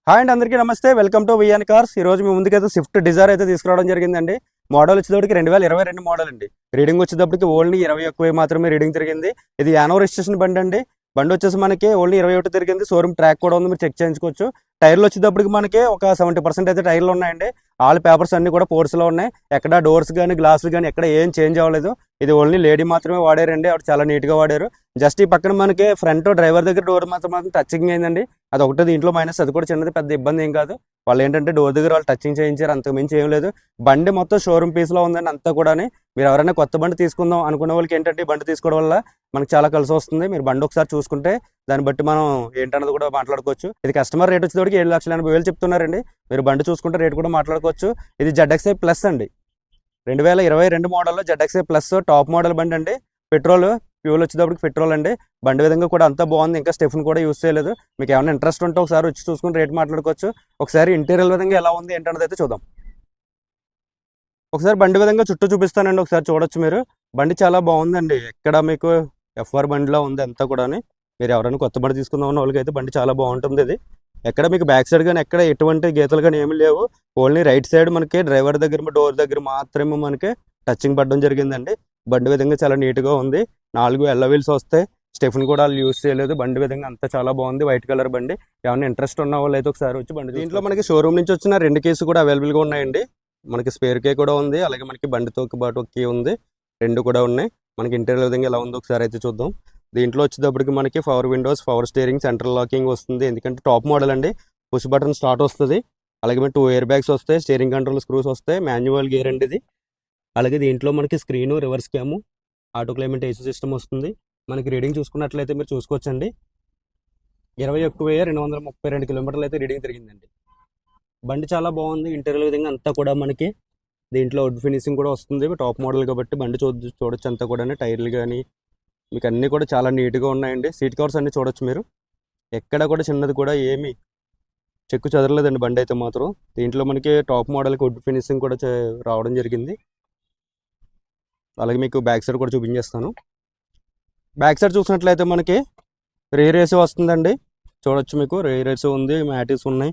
Hi అండి, అందరికీ నమస్తే. Welcome to VN cars. ఈ రోజు మీ ముందుకైతే స్విఫ్ట్ డిజైర్ అయితే తీసుకురావడం జరిగిందండి. మోడల్ వచ్చేటప్పటికి 2022 మోడల్ అండి. రీడింగ్ వచ్చేటప్పటికి ఓన్లీ 21 మాత్రమే రీడింగ్ తిరిగింది. ఇది యానో రిజిస్ట్రేషన్ బండి అండి. బండి వచ్చేసి మనకి ఓన్లీ 21 తిరిగింది. షోరూమ్ ట్రాక్ కూడా ఉంది, మీరు చెక్ చేయించుకోవచ్చు. టైర్లు వచ్చేటప్పటికి మనకి ఒక 70% అయితే టైర్లు ఉన్నాయండి. ఆల్ పేపర్స్ అన్ని కూడా పోర్స్లో ఉన్నాయి. ఎక్కడ డోర్స్ కానీ గ్లాసులు కానీ ఎక్కడ ఏం చేంజ్ అవ్వలేదు. ఇది ఓన్లీ లేడీ మాత్రమే వాడారండి. ఆవిడ చాలా నీట్గా వాడారు. జస్ట్ ఈ పక్కన మనకి ఫ్రంట్ డ్రైవర్ దగ్గర డోర్ మాత్రం టచింగ్ అయిందండి. అది ఒకటి దీంట్లో మైనస్. అది కూడా చిన్నది, పెద్ద ఇబ్బంది ఏం కాదు. వాళ్ళు ఏంటంటే డోర్ దగ్గర వాళ్ళు టచింగ్ చేయించారు, అంతకు మించి ఏం లేదు. బండి మొత్తం షోరూమ్ పీస్లో ఉందండి అంతా కూడా. మీరు ఎవరైనా కొత్త బండి తీసుకుందాం అనుకునే వాళ్ళకి ఏంటంటే ఈ బండి తీసుకోవడం వల్ల మనకు చాలా కలిసి వస్తుంది. మీరు బండి ఒకసారి చూసుకుంటే దాన్ని బట్టి మనం ఏంటన్నది కూడా మాట్లాడుకోవచ్చు. ఇది కస్టమర్ రేట్ వచ్చేటప్పటికి 7,80,000 చెప్తున్నారండి. మీరు బండి చూసుకుంటే రేట్ కూడా మాట్లాడుకోవచ్చు. ఇది ZXi ప్లస్ అండి. 2022 మోడల్లో ZXi ప్లస్ టాప్ మోడల్ బండి అండి. పెట్రోల్ ఫ్యూల్ వచ్చేటప్పటికి పెట్రోల్ అండి. బండి విధంగా కూడా అంతా బాగుంది. ఇంకా స్టెఫ్ని కూడా యూస్ చేయలేదు. మీకు ఏమైనా ఇంట్రెస్ట్ ఉంటే ఒకసారి వచ్చి చూసుకుని రేట్ మాట్లాడుకోవచ్చు. ఒకసారి ఇంటీరియర్ విధంగా ఎలా ఉంది ఏంటన్నది అయితే చూద్దాం. ఒకసారి బండి విధంగా చుట్టూ చూపిస్తానండి, ఒకసారి చూడొచ్చు మీరు. బండి చాలా బాగుందండి. ఎక్కడ మీకు FR బండిలో ఉంది అంతా కూడా. మీరు ఎవరైనా కొత్త బండి తీసుకుందాం ఉన్న వాళ్ళకి అయితే బండి చాలా బాగుంటుంది. ఇది ఎక్కడ మీకు బ్యాక్ సైడ్ కానీ ఎక్కడ ఎటువంటి గీతలు కానీ ఏమీ లేవు. ఓన్లీ రైట్ సైడ్ మనకి డ్రైవర్ దగ్గర డోర్ దగ్గర మాత్రమే మనకి టచింగ్ పడడం జరిగిందండి. బండి విధంగా చాలా నీట్గా ఉంది. 4 ఎల్ల వీల్స్ వస్తాయి. స్టెఫ్ని కూడా వాళ్ళు యూస్ చేయలేదు. బండి విధంగా అంతా చాలా బాగుంది. వైట్ కలర్ బండి. ఏమైనా ఇంట్రెస్ట్ ఉన్న వాళ్ళు అయితే ఒకసారి వచ్చి బండి. దీంట్లో మనకి షోరూమ్ నుంచి వచ్చిన 2 కేసు కూడా అవైలబుల్గా ఉన్నాయండి. మనకి స్పేర్ కే కూడా ఉంది, అలాగే మనకి బండితో పాటు ఒక కీ ఉంది. 2 కూడా ఉన్నాయి. మనకి ఇంటీరియర్ విధంగా ఎలా ఉందో ఒకసారి అయితే చూద్దాం. దీంట్లో వచ్చేటప్పటికి మనకి power Windows, power steering, central locking వస్తుంది. ఎందుకంటే టాప్ మోడల్ అండి. పుష్ బటన్ స్టార్ట్ వస్తుంది. అలాగే మనకి 2 ఎయిర్ బ్యాగ్స్ వస్తాయి. స్టీరింగ్ కంట్రోల్ స్క్రూస్ వస్తాయి. మాన్యువల్ గేర్ అండి ఇది. అలాగే దీంట్లో మనకి screen, reverse cam, auto climate AC system వస్తుంది. మనకి రీడింగ్ చూసుకున్నట్లయితే మీరు చూసుకోవచ్చండి. 21,232 కిలోమీటర్లు అయితే రీడింగ్ తిరిగిందండి. బండి చాలా బాగుంది. ఇంటీరియర్ విధంగా అంతా కూడా మనకి దీంట్లో వుడ్ ఫినిషింగ్ కూడా వస్తుంది. టాప్ మోడల్ కాబట్టి బండి చూడొచ్చు అంతా కూడా. టైర్లు కానీ మీకు అన్నీ కూడా చాలా నీట్గా ఉన్నాయండి. సీట్ కవర్స్ అన్నీ చూడొచ్చు మీరు. ఎక్కడ కూడా చిన్నది కూడా ఏమి చెక్కు చెదరలేదండి బండి అయితే మాత్రం. దీంట్లో మనకి టాప్ మోడల్కి వుడ్ ఫినిషింగ్ కూడా రావడం జరిగింది. అలాగే మీకు బ్యాక్ సైడ్ కూడా చూపించేస్తాను. బ్యాక్ సైడ్ చూసినట్లయితే మనకి రేర్ ఏసీ వస్తుందండి. చూడొచ్చు మీకు రేర్ ఏసీ ఉంది, మ్యాటిస్ ఉన్నాయి,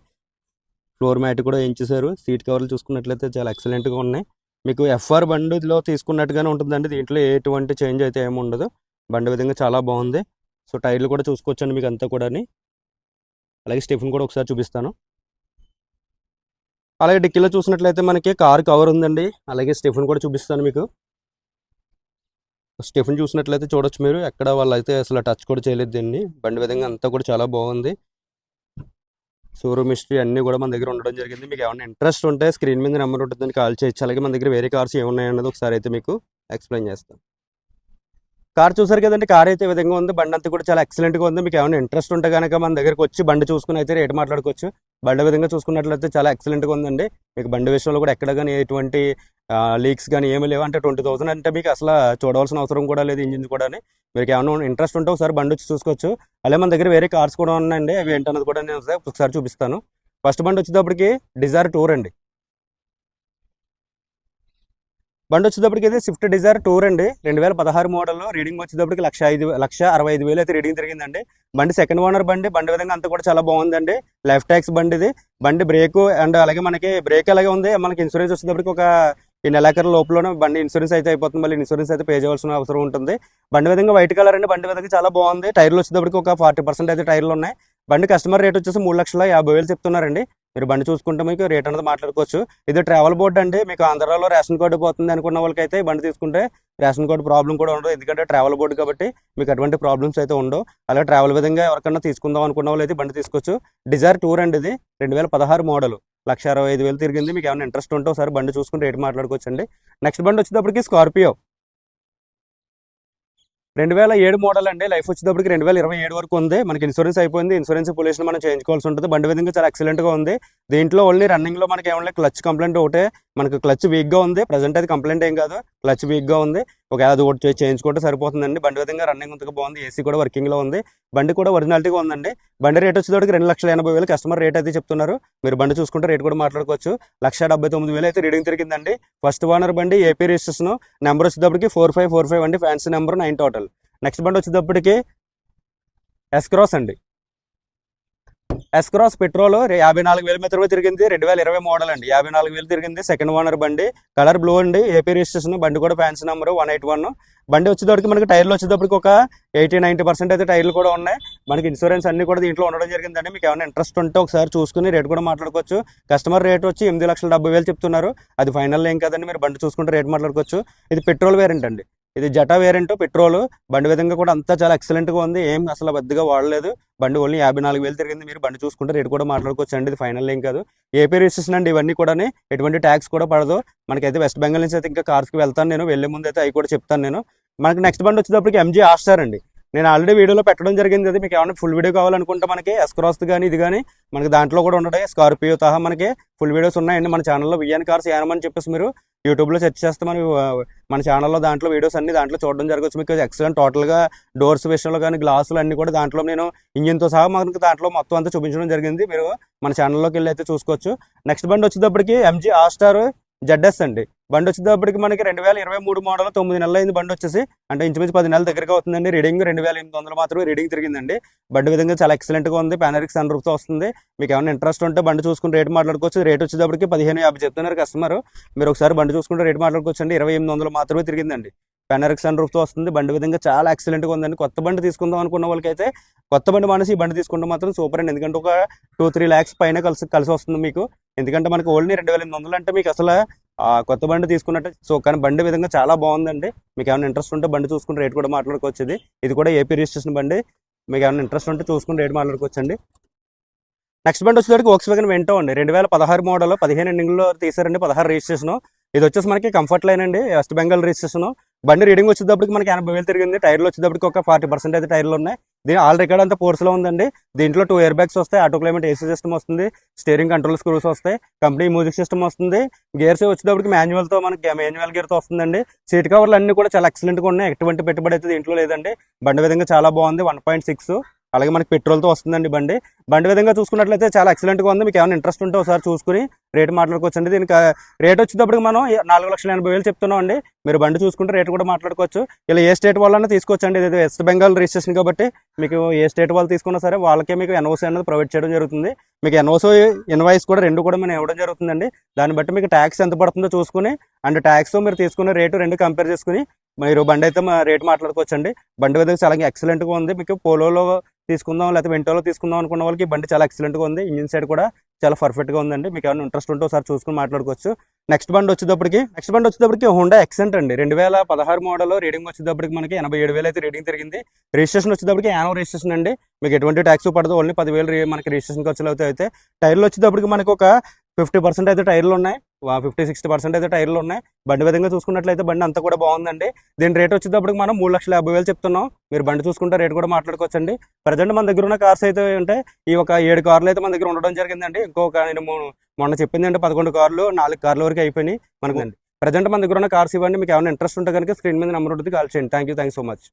ఫ్లోర్ మ్యాట్ కూడా వేయించేశారు. సీట్ కవర్లు చూసుకున్నట్లయితే చాలా ఎక్సలెంట్గా ఉన్నాయి. మీకు FR బండిలో తీసుకున్నట్టుగానే ఉంటుందండి. దీంట్లో ఎటువంటి చేంజ్ అయితే ఏమి ఉండదు. బండి విధంగా చాలా బాగుంది. సో టైర్లు కూడా చూసుకోవచ్చండి మీకు అంతా కూడా. అలాగే స్టెఫ్ని కూడా ఒకసారి చూపిస్తాను. అలాగే డిక్కీలో చూసినట్లయితే మనకి కార్ కవర్ ఉందండి. అలాగే స్టెఫ్ని కూడా చూపిస్తాను మీకు. స్టెఫ్ని చూసినట్లయితే చూడొచ్చు మీరు. ఎక్కడ వాళ్ళు అయితే అసలు టచ్ కూడా చేయలేదు దీన్ని. బండి విధంగా అంతా కూడా చాలా బాగుంది. షోరూమ్ హిస్టరీ అన్నీ కూడా మన దగ్గర ఉండడం జరిగింది. మీకు ఏమైనా ఇంట్రెస్ట్ ఉంటే స్క్రీన్ మీద నెంబర్ ఉంటుందని కాల్ చేయొచ్చు. అలాగే మన దగ్గర వేరే కార్స్ ఏమున్నాయన్నది ఒకసారి అయితే మీకు ఎక్స్ప్లెయిన్ చేస్తాను. కార్ చూసారు కదండి. కార్ అయితే ఈ విధంగా ఉంది. బండి అంతా కూడా చాలా ఎక్సలెంట్గా ఉంది. మీకు ఏమైనా ఇంట్రెస్ట్ ఉంటే కనుక మన దగ్గరకు వచ్చి బండి చూసుకుని అయితే రేట్ మాట్లాడుకోవచ్చు. బండి విధంగా చూసుకున్నట్లయితే చాలా ఎక్సలెంట్గా ఉందండి. మీకు బండి విషయంలో కూడా ఎక్కడ కానీ ఎటువంటి లీక్స్ కానీ ఏమీ లేవు. అంటే 20,000 అంటే మీకు అసలు చూడవలసిన అవసరం కూడా లేదు ఇంజిన్ కూడా. మీకు ఏమైనా ఇంట్రెస్ట్ ఉంటే ఒకసారి బండి వచ్చి చూసుకోవచ్చు. అలాగే మన దగ్గర వేరే కార్స్ కూడా ఉన్నాయండి. అవి ఏంటన్నది కూడా నేను ఒకసారి చూపిస్తాను. ఫస్ట్ బండి వచ్చేటప్పటికి డిజైర్ టూర్ అండి. బండి వచ్చేటప్పటికి అయితే స్విఫ్ట్ డిజైర్ టూర్ అండి. 2016 మోడల్లో. రీడింగ్ వచ్చేటప్పటికి 1,65,000 అయితే రీడింగ్ తిరిగిందండి. బండి సెకండ్ ఓనర్ బండి. బండి విధంగా అంతా కూడా చాలా బాగుందండి. లైఫ్ ట్యాక్స్ బండి ఇది. బండి బ్రేక్ అండ్ అలాగే మనకి బ్రేక్ అలాగే ఉంది. మనకి ఇన్సూరెన్స్ వచ్చేటప్పటికి ఒక ఈ నెలాఖరు లోపలనే బండి ఇన్సూరెన్స్ అయితే అయిపోతుంది. మళ్ళీ ఇన్సూరెన్స్ అయితే పే చేయాల్సిన అవసరం ఉంటుంది. బండి విధంగా వైట్ కలర్ అండి. బండి విధంగా చాలా బాగుంది. టైర్లు వచ్చేటప్పటికి ఒక 40% అయితే టైర్లు ఉన్నాయి. బండి కస్టమర్ రేట్ వచ్చేసి 3,50,000 చెప్తున్నారండి. మీరు బండి చూసుకుంటే మీకు రేట్ అనేది మాట్లాడుకోవచ్చు. ఇది ట్రావెల్ బోర్డు అండి. మీకు ఆంధ్రాలో రేషన్ కార్డు పోతుంది అనుకున్న వాళ్ళకైతే బండి తీసుకుంటే రేషన్ కార్డు ప్రాబ్లం కూడా ఉండదు. ఎందుకంటే ట్రావెల్ బోర్డు కాబట్టి మీకు అటువంటి ప్రాబ్లమ్స్ అయితే ఉండవు. అలాగే ట్రావెల్ విధంగా ఎవరికైనా తీసుకుందాం అనుకున్న వాళ్ళు అయితే బండి తీసుకోవచ్చు. డిజైర్ టూర్ అండి. ఇది 2016 మోడల్. 1,65,000 తిరిగింది. మీకు ఏమైనా ఇంట్రెస్ట్ ఉంటే ఒకసారి బండి చూసుకుని రేట్ మాట్లాడుకోవచ్చు అండి. నెక్స్ట్ బండి వచ్చేటప్పటికి స్కార్పియో 2007 మోడల్ అండి. లైఫ్ వచ్చేటప్పటికి 2027 వరకు ఉంది. మనకి ఇన్సూరెన్స్ అయిపోయింది. ఇన్సూరెన్స్ పొల్యూషన్ మనం చేయించుకోవాల్సి ఉంటుంది. బండి విధంగా చాలా ఎక్సలెంట్గా ఉంది. దీంట్లో ఓన్లీ రన్నింగ్లో మనకి ఏమన్నా క్లచ్ కంప్లైంట్ ఒకటే. మనకి క్లచ్ వీక్గా ఉంది. ప్రజెంట్ అయితే కంప్లైంట్ ఏం కాదు, క్లచ్ వీక్గా ఉంది. ఒకవేళ అది ఒకటి చేయించుకుంటే సరిపోతుందండి. బండి విధంగా రన్నింగ్ అంతగా బాగుంది. ఏసీ కూడా వర్కింగ్లో ఉంది. బండి కూడా ఒరిజినాలిటీగా ఉందండి. బండి రేట్ వచ్చేటప్పటికి 2,80,000 కస్టమర్ రేట్ అయితే చెప్తున్నారు. మీరు బండి చూసుకుంటే రేట్ కూడా మాట్లాడుకోవచ్చు. 1,79,000 అయితే రీడింగ్ తిరిగిందండి. ఫస్ట్ ఓనర్ బండి, ఏపీ రిజిస్ట్రేషన్. నెంబర్ వచ్చేటప్పటికి 4545 అండి. Fancy number 9 total. నెక్స్ట్ బండి వచ్చేటప్పటికి ఎస్ క్రాస్ అండి. ఎస్ క్రాస్ పెట్రోల్ 54,000 మాత్రమే తిరిగింది. 2020 మోడల్ అండి. 54,000 తిరిగింది. సెకండ్ ఓనర్ బండి, కలర్ బ్లూ అండి. ఏపీ రిజిస్ట్రేషన్, బండి కూడా ఫ్యాన్సీ నెంబర్ 181. బండి వచ్చేటప్పటికి మనకి టైర్లు వచ్చేటప్పటికి ఒక 80-90% అయితే టైర్లు కూడా ఉన్నాయి. మనకి ఇన్సూరెన్స్ అన్ని కూడా దీంట్లో ఉండడం జరిగిందండి. మీకు ఏమైనా ఇంట్రెస్ట్ ఉంటే ఒకసారి చూసుకుని రేట్ కూడా మాట్లాడుకోవచ్చు. కస్టమర్ రేట్ వచ్చి 8,70,000 చెప్తున్నారు. అది ఫైనల్ ఏం కదండి, మీరు బండి చూసుకుంటే రేట్ మాట్లాడుకోవచ్చు. ఇది పెట్రోల్ వేరియంట్ అండి. ఇది జటా వేరియంట్ పెట్రోల్. బండి విధంగా కూడా అంతా చాలా ఎక్సలెంట్ గా ఉంది. ఏం అసలు పెద్దగా వాడలేదు. బండి ఓన్లీ 54,000 తిరిగింది. మీరు బండి చూసుకుంటే రేట్ కూడా మాట్లాడుకోవచ్చు అండి. ఇది ఫైనల్ ఏం కాదు. ఏపీ రిజిస్ట్రేషన్ అండి. ఇవన్నీ కూడా ఎటువంటి ట్యాక్స్ కూడా పడదు. మనకైతే వెస్ట్ బెంగాల్ నుంచి అయితే ఇంకా కార్స్కి వెళ్తాను నేను. వెళ్ళే ముందు అయితే అవి కూడా చెప్తాను నేను. మనకి నెక్స్ట్ బండి వచ్చేటప్పటికి ఎంజీ ఆస్టార్ అండి. నేను ఆల్రెడీ వీడియోలో పెట్టడం జరిగింది. అది మీకు ఏమైనా ఫుల్ వీడియో కావాలనుకుంటే మనకి ఎస్క్రాస్ కానీ ఇది కానీ మనకి దాంట్లో కూడా ఉంటాయి. స్కార్పియో సహా మనకి ఫుల్ వీడియోస్ ఉన్నాయండి మన ఛానల్లో. విఎన్ కార్స్ యానమని చెప్పేసి మీరు యూట్యూబ్లో సెర్చ్ చేస్తే మన ఛానల్లో దాంట్లో వీడియోస్ అన్ని దాంట్లో చూడడం జరగచ్చు. మీకు ఎక్సలెంట్ టోటల్గా డోర్స్ విషయంలో కానీ గ్లాసులు అన్ని కూడా దాంట్లో నేను ఇంజిన్తో సహా మనకి దాంట్లో మొత్తం అంతా చూపించడం జరిగింది. మీరు మన ఛానల్లోకి వెళ్ళి అయితే చూసుకోవచ్చు. నెక్స్ట్ బండి వచ్చేటప్పటికి ఎంజీ ఆస్టార్ జెడ్ఎస్ అండి. బండి వచ్చేటప్పటికి మనకి 2023 మోడల్ 9 నెలలు అయింది బండి వచ్చేసి. అంటే ఇంచుమించు 10 నెలల దగ్గరగా అవుతుందండి. రీడింగ్ 2,800 మాత్రమే రీడింగ్ తిరిగిందండి. బండి విధంగా చాలా ఎక్సలెంట్గా ఉంది. పానరిక్ సన్ రూఫ్తో వస్తుంది. మీకు ఏమైనా ఇంట్రెస్ట్ ఉంటే బండి చూసుకుని రేట్ మాట్లాడుకోవచ్చు. రేట్ వచ్చేటప్పటికి 15,50 చెప్తున్నారు కస్టమర్. మీరు ఒకసారి బండి చూసుకుంటే రేట్ మాట్లాడుకోవచ్చు అండి. 2800 మాత్రమే తిరిగిందండి. పానరిక్ సన్ రూఫ్తో వస్తుంది. బండి విధంగా చాలా ఎక్సలెంట్గా ఉందండి. కొత్త బండి తీసుకుందాం అనుకున్న వాళ్ళకైతే కొత్త బండి మనసి ఈ బండి తీసుకుంటే మాత్రం సూపర్ అండి. ఎందుకంటే ఒక 2-3 lakhs పైన కలిసి వస్తుంది మీకు. ఎందుకంటే మనకి ఓన్లీ 2,800 అంటే మీకు అసలు కొత్త బండి తీసుకున్నట్టు. సో కానీ బండి విధంగా చాలా బాగుందండి. మీకు ఏమైనా ఇంట్రెస్ట్ ఉంటే బండి చూసుకుని రేట్ కూడా మాట్లాడుకోవచ్చు. ఇది కూడా ఏపీ రిజిస్ట్రేషన్ బండి. మీకు ఏమైనా ఇంట్రెస్ట్ ఉంటే చూసుకుని రేట్ మాట్లాడుకోవచ్చు అండి. నెక్స్ట్ బండి వచ్చేసరికి వోక్స్‌వ్యాగన్ వెంటో అండి. 2016 మోడల్ 15 ఎండింగ్లో తీసారండి. 16 రిజిస్ట్రేషన్. ఇది వచ్చేసి మనకి కంఫర్ట్ లైన్ అండి. West Bengal registration. బండి రీడింగ్ వచ్చేటప్పటికి మనకి 80,000 తిరిగింది. టైర్లు వచ్చేటప్పటికి ఒక 40% అయితే టైర్లు ఉన్నాయి. దీని ఆల్ రికార్డ్ అంతా పోర్స్లో ఉందండి. దీంట్లో 2 ఎయిర్ బ్యాగ్స్ వస్తాయి. ఆటో క్లైమేట్ ఏసీ సిస్టమ్ వస్తుంది. స్టీరింగ్ కంట్రోల్ స్క్రూస్ వస్తాయి. కంపెనీ మ్యూజిక్ సిస్టమ్ వస్తుంది. గేర్స్ వచ్చేటప్పటికి మాన్యువల్తో మనకి మాన్యువల్ గేర్తో వస్తుందండి. సీట్ కవర్లు అన్ని కూడా చాలా ఎక్సలెంట్గా ఉన్నాయి. ఎటువంటి పెట్టుబడి అయితే దీంట్లో లేదండి. బండి విధంగా చాలా బాగుంది. 1.6 అలాగే మనకి పెట్రోల్తో వస్తుందండి బండి. బండి విధంగా చూసుకున్నట్లయితే చాలా ఎక్సలెంట్గా ఉంది. మీకు ఏమైనా ఇంట్రెస్ట్ ఉంటే ఒకసారి చూసుకుని రేట్ మాట్లాడుకోవచ్చు అండి. దీనికి రేట్ వచ్చేటప్పటికి మనం 4,80,000 చెప్తున్నాం అండి. మీరు బండి చూసుకుంటే రేట్ కూడా మాట్లాడుకోవచ్చు. ఇలా ఏ స్టేట్ వాళ్ళన్నా తీసుకోవచ్చు అండి. ఇది వెస్ట్ బెంగాల్ రిజిస్ట్రేషన్ కాబట్టి మీకు ఏ స్టేట్ వాళ్ళు తీసుకున్నా సరే వాళ్ళకే మీకు ఎన్ఓసీ అనేది ప్రొవైడ్ చేయడం జరుగుతుంది. మీకు ఎన్ఓసీ ఇన్వాయిస్ కూడా రెండు కూడా మనం ఇవ్వడం జరుగుతుందండి. దాన్ని బట్టి మీకు ట్యాక్స్ ఎంత పడుతుందో చూసుకుని అండ్ ట్యాక్స్ మీరు తీసుకునే రేటు రెండు కంపేర్ చేసుకుని మీరు బండి అయితే రేట్ మాట్లాడుకోవచ్చు అండి. బండి విధంగా చాలా ఎక్సలెంట్గా ఉంది. మీకు పోలోలో తీసుకుందాం లేకపోతే వెంటోలో తీసుకుందాం అనుకున్న వాళ్ళకి బండి చాలా ఎక్సలెంట్గా ఉంది. ఇంజిన్ సైడ్ కూడా చాలా పర్ఫెక్ట్గా ఉందండి. మీకు ఏమైనా ఇంట్రెస్ట్ ఉంటే ఒకసారి చూసుకుని మాట్లాడుకోవచ్చు. నెక్స్ట్ బండి వచ్చేటప్పటికి హోండా ఎక్సెంట్ అండి. 2016 మోడల్ రీడింగ్ వచ్చేటప్పటికి మనకి 87,000 అయితే రీడింగ్ తిరిగింది. రిజిస్ట్రేషన్ వచ్చేటప్పటికి యానో రిజిస్ట్రేషన్ అండి. మీకు ఎటువంటి ట్యాక్స్ పడదు. ఓన్లీ 10,000 మనకి రిజిస్ట్రేషన్ ఖర్చులు అయితే టైర్లు వచ్చేటప్పటికి మనకి ఒక 50% అయితే టైర్లు ఉన్నాయి. 50-60% అయితే టైర్లు ఉన్నాయి. బండి విధంగా చూసుకున్నట్లయితే బండి అంతా కూడా బాగుందండి. దీని రేట్ వచ్చేటప్పటికి మనం 3,50,000 చెప్తున్నాం. మీరు బండి చూసుకుంటే రేట్ కూడా మాట్లాడుకోవచ్చండి. ప్రజెంట్ మన దగ్గర ఉన్న కార్స్ అయితే అంటే ఈ ఒక 7 కార్లు అయితే మన దగ్గర ఉండడం జరిగిందండి. ఇంకొక నేను మొన్న చెప్పిందంటే 11 కార్లు 4 కార్ల వరకు అయిపోయినాయి మనకు. ప్రజెంట్ మన దగ్గర ఉన్న కార్స్ ఇవ్వండి. మీకు ఏమైనా ఇంట్రెస్ట్ ఉంటే కనుక స్క్రీన్ మీద నెంబర్ ఉంటుంది, కాల్ చేయండి. Thank you so much.